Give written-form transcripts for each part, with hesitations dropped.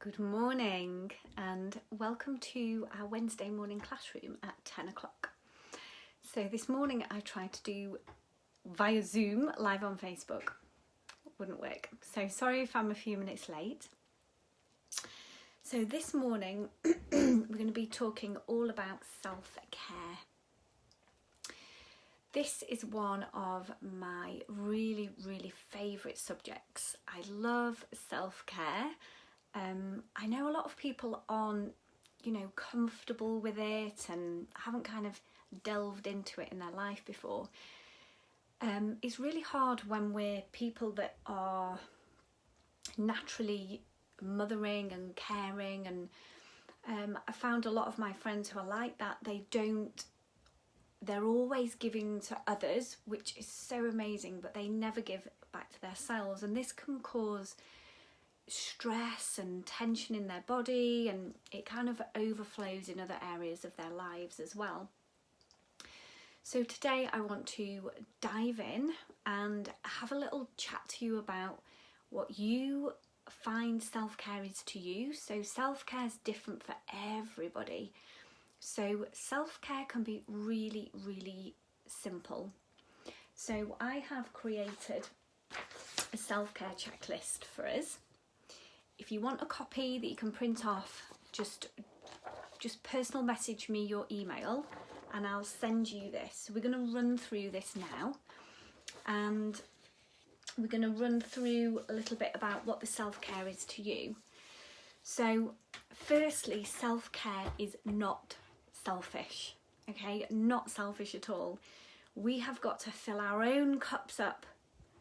Good morning and welcome to our Wednesday morning classroom at 10 o'clock. So this morning I tried to do via Zoom live on Facebook. Wouldn't work. So sorry if I'm a few minutes late. So this morning we're going to be talking all about self-care. This is one of my really favourite subjects. I love self-care. I know a lot of people aren't, comfortable with it and haven't kind of delved into it in their life before. It's really hard when we're people that are naturally mothering and caring, and I found a lot of my friends who are like that, they're always giving to others, which is so amazing, but they never give back to themselves, and this can cause stress and tension in their body, and it kind of overflows in other areas of their lives as well. So today I want to dive in and have a little chat to you about what you find self-care is to you. So self-care is different for everybody. So self-care can be really simple. So I have created a self-care checklist for us. If you want a copy that you can print off, just personal message me your email and I'll send you this. So we're going to run through this now, and we're going to run through a little bit about what the self-care is to you. So firstly, self-care is not selfish, okay? Not selfish at all. We have got to fill our own cups up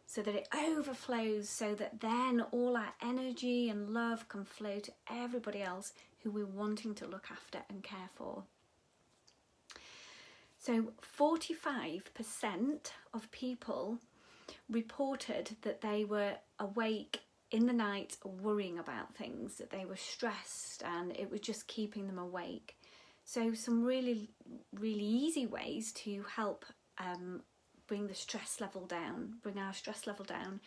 so that it overflows, so that then all our energy and love can flow to everybody else who we're wanting to look after and care for. So 45% of people reported that they were awake in the night worrying about things, that they were stressed and it was just keeping them awake. So some really easy ways to help bring our stress level down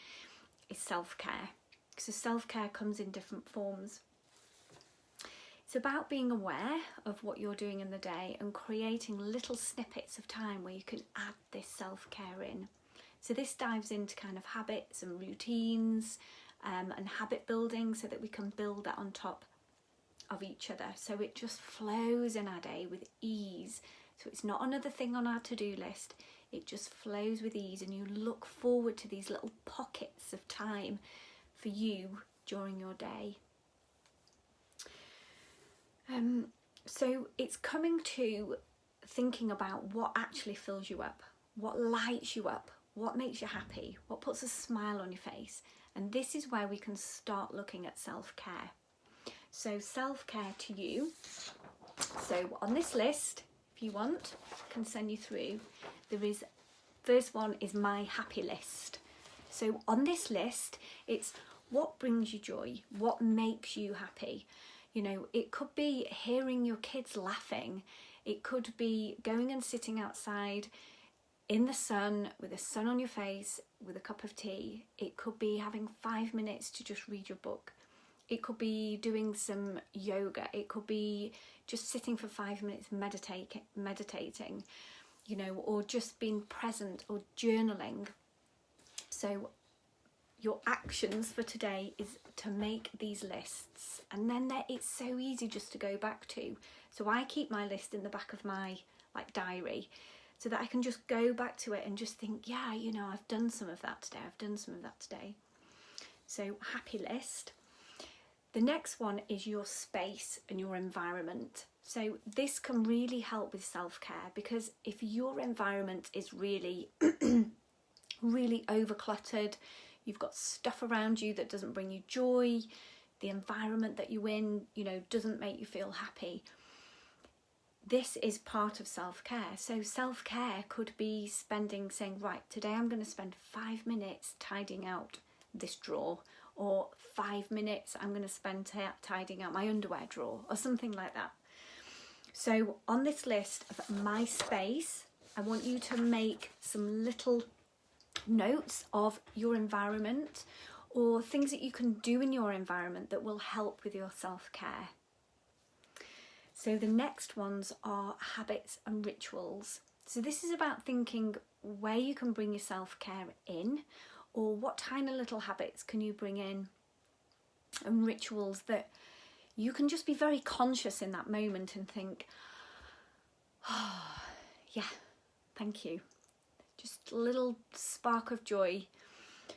is self-care. So self-care comes in different forms. It's about being aware of what you're doing in the day and creating little snippets of time where you can add this self-care in. So this dives into kind of habits and routines and habit building, so that we can build that on top of each other, so it just flows in our day with ease. So it's not another thing on our to-do list. It just flows with ease, and you look forward to these little pockets of time for you during your day. So it's coming to thinking about what actually fills you up, what lights you up, what makes you happy, what puts a smile on your face. And this is where we can start looking at self-care. So self-care to you. So on this list, if you want, I can send you through. First one is my happy list. So on this list, it's what brings you joy, what makes you happy. It could be hearing your kids laughing. It could be going and sitting outside in the sun with the sun on your face with a cup of tea. It could be having 5 minutes to just read your book. It could be doing some yoga. It could be just sitting for 5 minutes meditating, or just being present or journaling. So your actions for today is to make these lists, and then it's so easy just to go back to. So I keep my list in the back of my diary, so that I can just go back to it and just think, I've done some of that today. So happy list. The next one is your space and your environment. So this can really help with self-care, because if your environment is really overcluttered, you've got stuff around you that doesn't bring you joy, the environment that you're in, doesn't make you feel happy, this is part of self-care. So self-care could be saying, right, today I'm going to spend 5 minutes tidying out this drawer, or 5 minutes I'm going to spend tidying out my underwear drawer, or something like that. So on this list of my space, I want you to make some little notes of your environment, or things that you can do in your environment that will help with your self-care. So the next ones are habits and rituals. So this is about thinking where you can bring your self-care in, or what tiny little habits can you bring in, and rituals that you can just be very conscious in that moment and think, oh, yeah, thank you. Just a little spark of joy.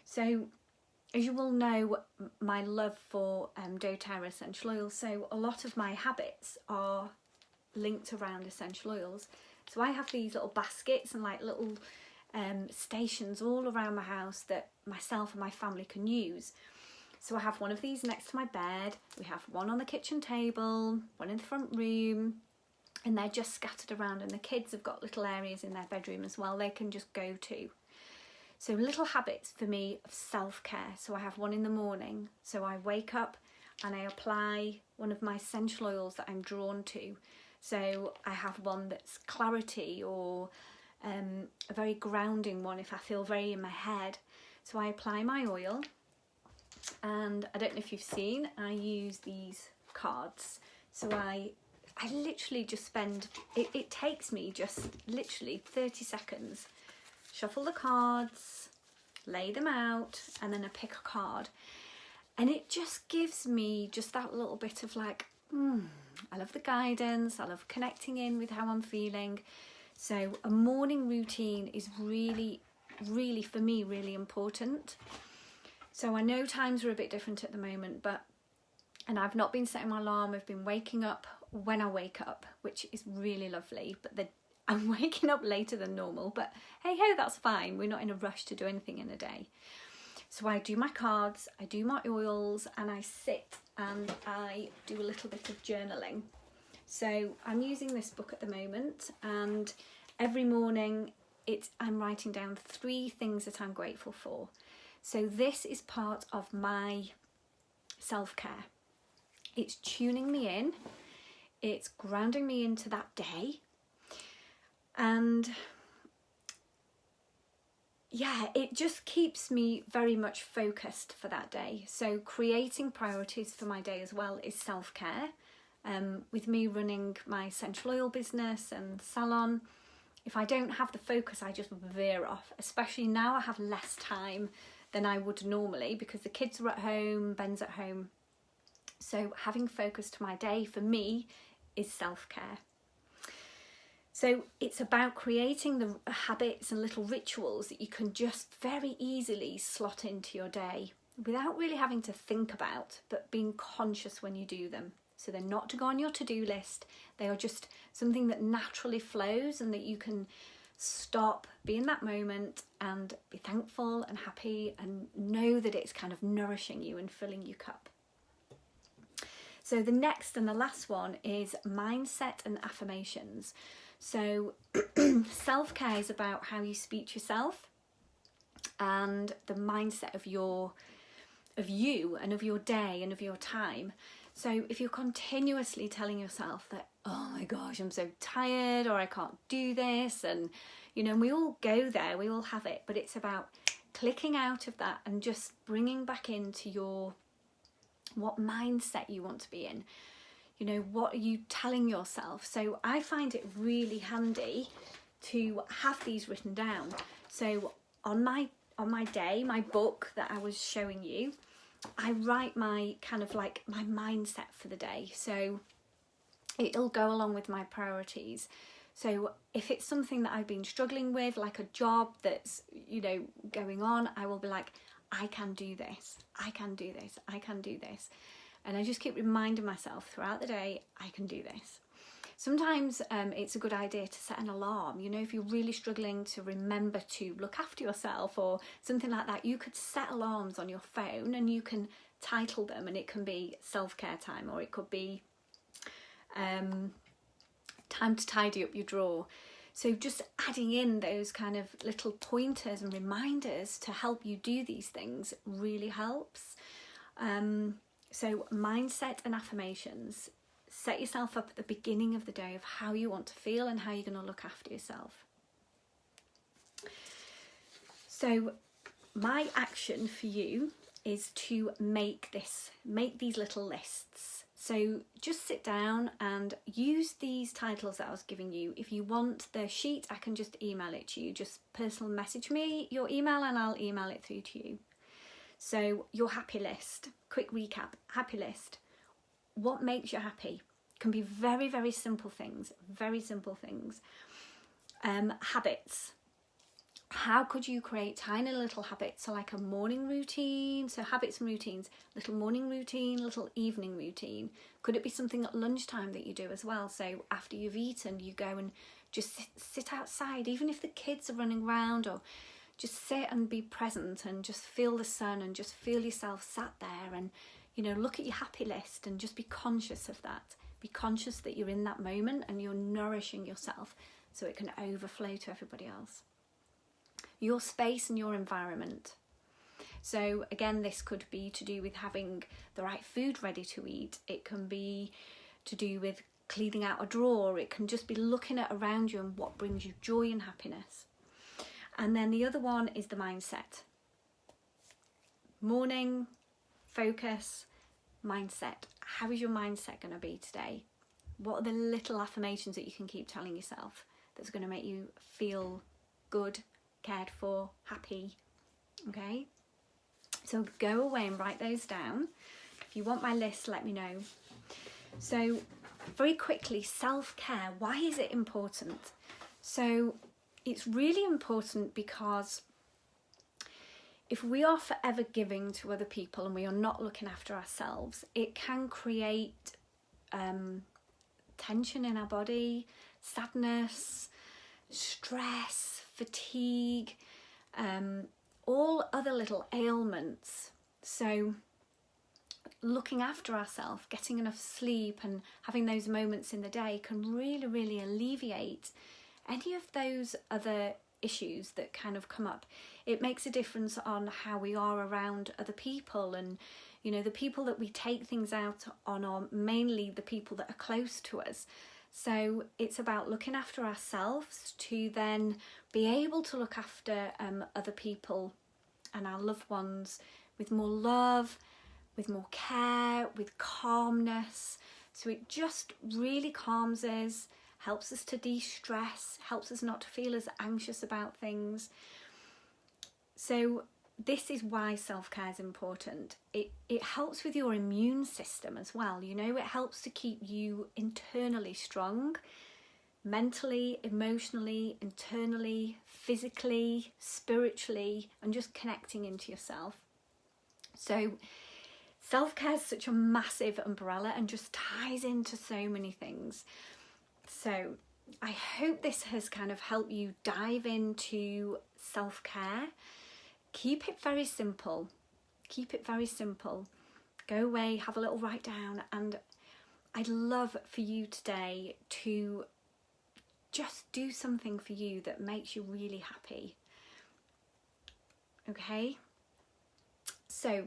So as you will know, my love for doTERRA essential oils, so a lot of my habits are linked around essential oils. So I have these little baskets and like little stations all around my house that myself and my family can use. So I have one of these next to my bed, we have one on the kitchen table, one in the front room, and they're just scattered around, and the kids have got little areas in their bedroom as well they can just go to. So little habits for me of self-care. So I have one in the morning. So I wake up and I apply one of my essential oils that I'm drawn to. So I have one that's clarity, or a very grounding one if I feel very in my head. So I apply my oil, and I don't know if you've seen, I use these cards. So I literally just spend, it takes me just literally 30 seconds. Shuffle the cards, lay them out, and then I pick a card. And it just gives me just that little bit of like, I love the guidance, I love connecting in with how I'm feeling. So a morning routine is really, really, for me, really important. So I know times are a bit different at the moment, and I've not been setting my alarm, I've been waking up when I wake up, which is really lovely, but I'm waking up later than normal, but hey ho, that's fine. We're not in a rush to do anything in a day. So I do my cards, I do my oils, and I sit and I do a little bit of journaling. So I'm using this book at the moment, and every morning I'm writing down 3 things that I'm grateful for. So this is part of my self-care. It's tuning me in, it's grounding me into that day, and yeah, it just keeps me very much focused for that day. So creating priorities for my day as well is self-care. With me running my essential oil business and salon, if I don't have the focus, I just veer off, especially now I have less time than I would normally because the kids are at home, Ben's at home. So having focus to my day for me is self-care. So it's about creating the habits and little rituals that you can just very easily slot into your day without really having to think about, but being conscious when you do them. So they're not to go on your to-do list, they are just something that naturally flows and that you can stop, be in that moment and be thankful and happy and know that it's kind of nourishing you and filling your cup. So the next and the last one is mindset and affirmations. So self-care is about how you speak to yourself and the mindset of you and of your day and of your time. So if you're continuously telling yourself that, oh my gosh, I'm so tired, or I can't do this, and you know, we all go there, we all have it, but it's about clicking out of that and just bringing back into what mindset you want to be in. You know, what are you telling yourself? So I find it really handy to have these written down. So on my day, my book that I was showing you, I write my kind of like my mindset for the day. So it'll go along with my priorities. So if it's something that I've been struggling with, like a job that's, you know, going on, I will be like, I can do this, I can do this, I can do this. And I just keep reminding myself throughout the day, I can do this. Sometimes it's a good idea to set an alarm. You know, if you're really struggling to remember to look after yourself or something like that, you could set alarms on your phone and you can title them, and it can be self-care time, or it could be time to tidy up your drawer. So just adding in those kind of little pointers and reminders to help you do these things really helps. So mindset and affirmations. Set yourself up at the beginning of the day of how you want to feel and how you're going to look after yourself. So my action for you is to make these little lists. So just sit down and use these titles that I was giving you. If you want the sheet, I can just email it to you. Just personal message me your email and I'll email it through to you. So your happy list, quick recap, happy list. What makes you happy? Can be very, very simple things, very simple things. Habits. How could you create tiny little habits? So like a morning routine, so habits and routines, little morning routine, little evening routine. Could it be something at lunchtime that you do as well? So after you've eaten, you go and just sit outside, even if the kids are running around, or just sit and be present and just feel the sun and just feel yourself sat there and, you know, look at your happy list and just be conscious of that. Be conscious that you're in that moment and you're nourishing yourself so it can overflow to everybody else. Your space and your environment. So again, this could be to do with having the right food ready to eat. It can be to do with cleaning out a drawer. It can just be looking at around you and what brings you joy and happiness. And then the other one is the mindset. Morning, focus, mindset. How is your mindset going to be today? What are the little affirmations that you can keep telling yourself that's going to make you feel good, cared for, happy? Okay, so go away and write those down. If you want my list, let me know. So very quickly, self-care. Why is it important? So it's really important because if we are forever giving to other people and we are not looking after ourselves, it can create tension in our body, sadness, stress, fatigue, all other little ailments. So looking after ourselves, getting enough sleep and having those moments in the day can really, really alleviate any of those other issues that kind of come up. It makes a difference on how we are around other people, and you know, the people that we take things out on are mainly the people that are close to us. So it's about looking after ourselves to then be able to look after other people and our loved ones with more love, with more care, with calmness. So it just really calms us, helps us to de-stress, helps us not to feel as anxious about things. So this is why self-care is important. It helps with your immune system as well. You know, it helps to keep you internally strong, mentally, emotionally, internally, physically, spiritually, and just connecting into yourself. So self-care is such a massive umbrella and just ties into so many things. So I hope this has kind of helped you dive into self-care. Keep it very simple. Keep it very simple. Go away, have a little write down, and I'd love for you today to just do something for you that makes you really happy. Okay? So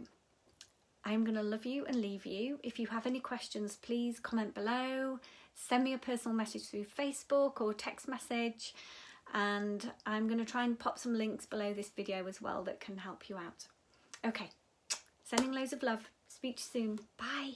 I'm going to love you and leave you. If you have any questions, please comment below. Send me a personal message through Facebook or text message. And I'm going to try and pop some links below this video as well that can help you out. Okay, sending loads of love. Speak to you soon. Bye.